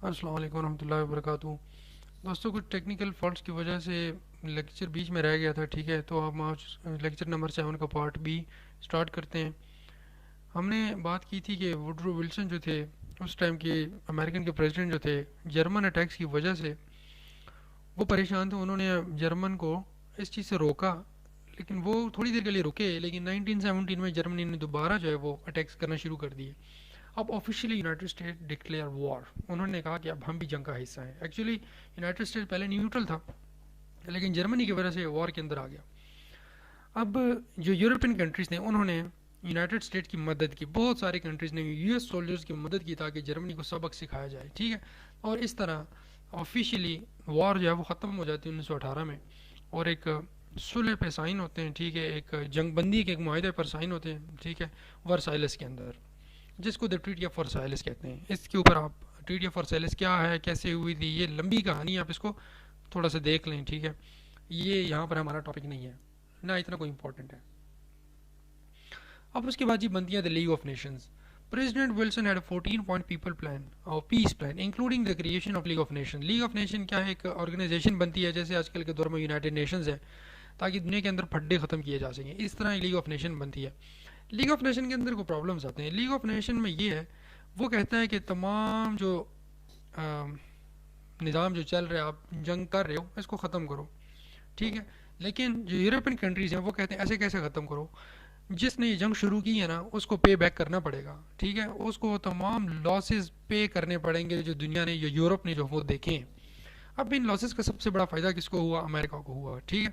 السلام علیکم ورحمۃ اللہ وبرکاتہ۔ دوستوں، کچھ ٹیکنیکل فالٹس کی وجہ سے لیکچر بیچ میں رہ گیا تھا، ٹھیک ہے؟ تو ہم آج لیکچر نمبر 7 کا پارٹ بی سٹارٹ کرتے ہیں۔ ہم نے بات کی تھی کہ وڈرو ولسن جو تھے اس ٹائم کے امریکن کے پریزیڈنٹ جو تھے، جرمن اٹیکس کی وجہ سے وہ پریشان تھے۔ انہوں نے جرمن کو اس چیز سے روکا، لیکن وہ تھوڑی دیر کے لیے رکے، لیکن 1917 میں جرمنی نے دوبارہ جو ہے وہ اٹیکس کرنا شروع کر دیے۔ اب آفیشیلی یونائٹڈ اسٹیٹ ڈکلیئر وار، انہوں نے کہا کہ اب ہم بھی جنگ کا حصہ ہیں۔ ایکچولی یونائٹڈ اسٹیٹ پہلے نیوٹرل تھا، لیکن جرمنی کی وجہ سے وار کے اندر آ گیا۔ اب جو یورپین کنٹریز تھے انہوں نے یونائٹڈ اسٹیٹ کی مدد کی، بہت ساری کنٹریز نے یو ایس سولجرز کی مدد کی تاکہ جرمنی کو سبق سکھایا جائے، ٹھیک ہے؟ اور اس طرح آفیشیلی وار جو ہے وہ ختم ہو جاتی ہے 1918 میں، اور ایک صلح پہ سائن ہوتے ہیں، ٹھیک ہے؟ ایک جنگ بندی کے ایک معاہدے پر سائن ہوتے ہیں، ٹھیک ہے؟ ورسائلس کے اندر، جس کو دا ٹریٹی آف ورسائلس کہتے ہیں۔ اس کے اوپر آپ ٹریٹی آف ورسائلس کیا ہے، کیسے ہوئی تھی، یہ لمبی کہانی ہے، آپ اس کو تھوڑا سا دیکھ لیں، ٹھیک ہے؟ یہ یہاں پر ہمارا ٹاپک نہیں ہے، نہ اتنا کوئی امپورٹنٹ ہے۔ اب اس کے بعد جی بنتی ہے the League of Nations. President Wilson had 14 point people plan اور peace plan including the creation of League of Nation. League of Nation کیا ہے؟ ایک آرگنائزیشن بنتی ہے جیسے آج کل کے دور میں یونائٹڈ نیشنز ہے، تاکہ دنیا کے اندر پھڈے ختم کیے جا سکیں۔ اس طرح لیگ آف نیشن بنتی ہے۔ لیگ آف نیشن کے اندر کوئی پرابلمس آتے ہیں۔ لیگ آف نیشن میں یہ ہے، وہ کہتا ہے کہ تمام جو نظام جو چل رہا ہے، آپ جنگ کر رہے ہو، اس کو ختم کرو، ٹھیک ہے؟ لیکن جو یورپین کنٹریز ہیں وہ کہتے ہیں ایسے کیسے ختم کرو؟ جس نے یہ جنگ شروع کی ہے نا اس کو پے بیک کرنا پڑے گا، ٹھیک ہے؟ اس کو تمام لاسز پے کرنے پڑیں گے جو دنیا نے، جو یورپ نے جو وہ دیکھے ہیں۔ اب ان لاسز کا سب سے بڑا فائدہ کس کو ہوا؟ امریکہ کو ہوا، ٹھیک ہے؟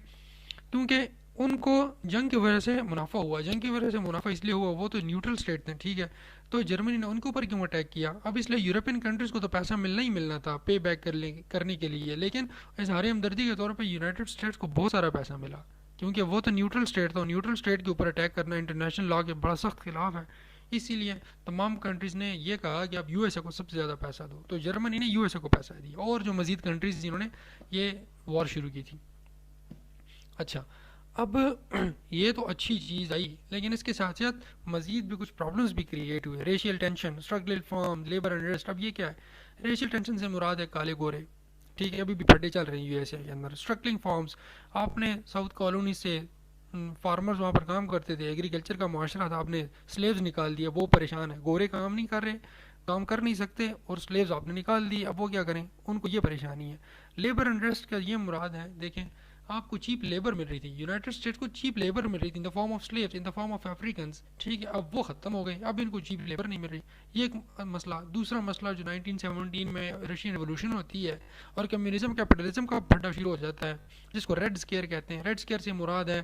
کیونکہ ان کو جنگ کی وجہ سے منافع ہوا۔ جنگ کی وجہ سے منافع اس لیے ہوا، وہ تو نیوٹرل اسٹیٹ تھے، ٹھیک ہے؟ تو جرمنی نے ان کے اوپر کیوں اٹیک کیا؟ اب اس لیے یورپین کنٹریز کو تو پیسہ ملنا ہی ملنا تھا پے بیک کرنے کے لیے، لیکن اظہار ہمدردی کے طور پہ یونائٹڈ اسٹیٹس کو بہت سارا پیسہ ملا، کیونکہ وہ تو نیوٹرل اسٹیٹ تھا۔ نیوٹرل اسٹیٹ کے اوپر اٹیک کرنا انٹرنیشنل لا کے بڑا سخت خلاف ہے، اسی لیے تمام کنٹریز نے یہ کہا کہ اب یو ایس اے کو سب سے زیادہ پیسہ دو، تو جرمنی نے یو ایس اے کو پیسہ دیا، اور جو مزید کنٹریز جنہوں نے یہ وار شروع کی تھی۔ اچھا، اب یہ تو اچھی چیز آئی، لیکن اس کے ساتھ ساتھ مزید بھی کچھ پرابلمس بھی کریٹ ہوئے۔ Racial tension, struggle form, labour unrest. اب یہ کیا ہے؟ ریشیل ٹینشن سے مراد ہے کالے گورے، ٹھیک ہے؟ ابھی بھی پھڈے چل رہے ہیں یو ایس اے کے اندر۔ اسٹرگلنگ فارمز، آپ نے ساؤتھ کالونی سے فارمرز وہاں پر کام کرتے تھے، ایگریکلچر کا معاشرہ تھا، آپ نے سلیوز نکال دیا، وہ پریشان ہے۔ گورے کام نہیں کر رہے، کام کر نہیں سکتے، اور سلیوز آپ نے نکال دی، اب وہ کیا کریں؟ ان کو یہ پریشانی ہے۔ لیبر انریسٹ کا یہ مراد ہے، دیکھیں آپ کو چیپ لیبر مل رہی تھی، یونائٹڈ اسٹیٹ کو چیپ لیبر مل رہی تھی in the form of slaves, in the form of Africans, ٹھیک ہے؟ اب وہ ختم ہو گئے، اب ان کو چیپ لیبر نہیں مل رہی، یہ ایک مسئلہ۔ دوسرا مسئلہ جو 1917 میں رشین ریولوشن ہوتی ہے اور کمیونزم کیپٹلزم کا پھڈا شروع ہو جاتا ہے، جس کو ریڈ اسکیئر کہتے ہیں۔ ریڈ اسکیئر سے مراد ہے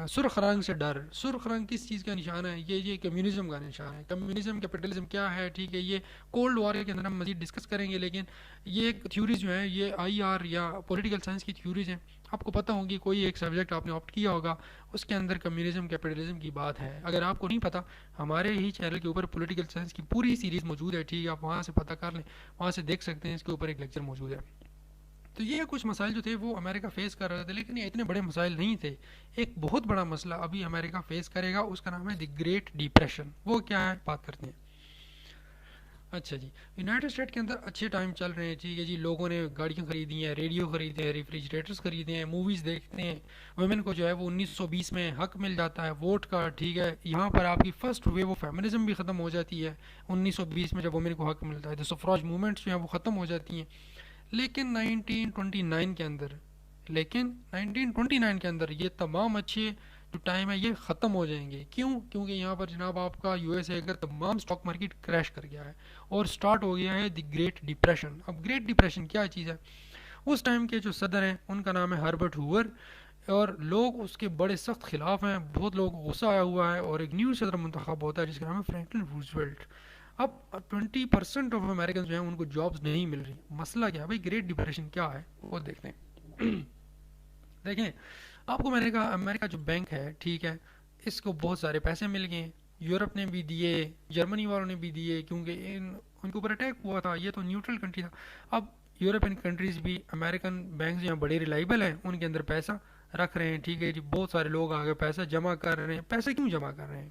سرخ رنگ سے ڈر۔ سرخ رنگ کس چیز کا نشان ہے؟ یہ کمیونزم کا نشان ہے۔ کمیونزم کیپٹلزم کیا ہے، ٹھیک ہے؟ یہ کولڈ وار کے اندر ہم مزید ڈسکس کریں گے، لیکن یہ ایک تھیوریز جو ہیں، یہ آئی آر یا پولیٹیکل سائنس کی تھیوریز ہیں، آپ کو پتہ ہوگی، کوئی ایک سبجیکٹ آپ نے آپٹ کیا ہوگا، اس کے اندر کمیونزم کیپٹلزم کی بات ہے۔ اگر آپ کو نہیں پتہ، ہمارے ہی چینل کے اوپر پولیٹیکل سائنس کی پوری سیریز موجود ہے، ٹھیک ہے؟ آپ وہاں سے پتہ کر لیں، وہاں سے دیکھ سکتے ہیں، اس کے اوپر ایک لیکچر موجود ہے۔ تو یہ کچھ مسائل جو تھے وہ امریکہ فیس کر رہے تھے، لیکن یہ اتنے بڑے مسائل نہیں تھے۔ ایک بہت بڑا مسئلہ ابھی امریکہ فیس کرے گا، اس کا نام ہے دی گریٹ ڈپریشن۔ وہ کیا ہے، بات کرتے ہیں۔ اچھا جی، یونائٹڈ اسٹیٹ کے اندر اچھے ٹائم چل رہے ہیں، ٹھیک ہے جی؟ لوگوں نے گاڑیاں خریدی ہیں، ریڈیو خریدے ہیں، ریفریجریٹرز خریدے ہیں، موویز دیکھتے ہیں۔ ویمن کو جو ہے وہ 1920 میں حق مل جاتا ہے ووٹ کا، ٹھیک ہے؟ یہاں پر آپ کی فرسٹ ویو آف فیمنزم بھی ختم ہو جاتی ہے 1920 میں، جب ویمن کو حق ملتا ہے، تو سفراج موومنٹس جو ہیں وہ ختم ہو جاتی ہیں۔ لیکن 1929 کے اندر، یہ تمام اچھے جو ٹائم ہے یہ ختم ہو جائیں گے۔ کیوں؟ کیونکہ یہاں پر جناب آپ کا یو ایس اے کا تمام اسٹاک مارکیٹ کریش کر گیا ہے، اور سٹارٹ ہو گیا ہے دی گریٹ ڈپریشن۔ اب گریٹ ڈپریشن کیا چیز ہے؟ اس ٹائم کے جو صدر ہیں ان کا نام ہے ہربرٹ ہوور، اور لوگ اس کے بڑے سخت خلاف ہیں، بہت لوگ کو غصہ آیا ہوا ہے، اور ایک نیو صدر منتخب ہوتا ہے جس کا نام ہے فرینکلن روزویلٹ۔ اب 20% آف امریکن جو ہیں ان کو جابس نہیں مل رہی۔ مسئلہ کیا ہے بھائی؟ گریٹ ڈپریشن کیا ہے وہ دیکھتے ہیں۔ دیکھیں، آپ کو میں نے کہا امریکہ جو بینک ہے، ٹھیک ہے، اس کو بہت سارے پیسے مل گئے، یورپ نے بھی دیے، جرمنی والوں نے بھی دیے، کیونکہ ان کے اوپر اٹیک ہوا تھا، یہ تو نیوٹرل کنٹری تھا۔ اب یورپین کنٹریز بھی امریکن بینکس جو ہیں بڑے ریلائبل ہیں، ان کے اندر پیسہ رکھ رہے ہیں، ٹھیک ہے جی؟ بہت سارے لوگ آگے پیسہ جمع کر رہے ہیں۔ پیسے کیوں جمع کر رہے ہیں؟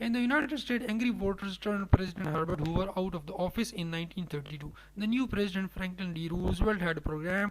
In the United States, angry voters turned President Herbert Hoover out of the office in 1932. The new President Franklin D. Roosevelt had a program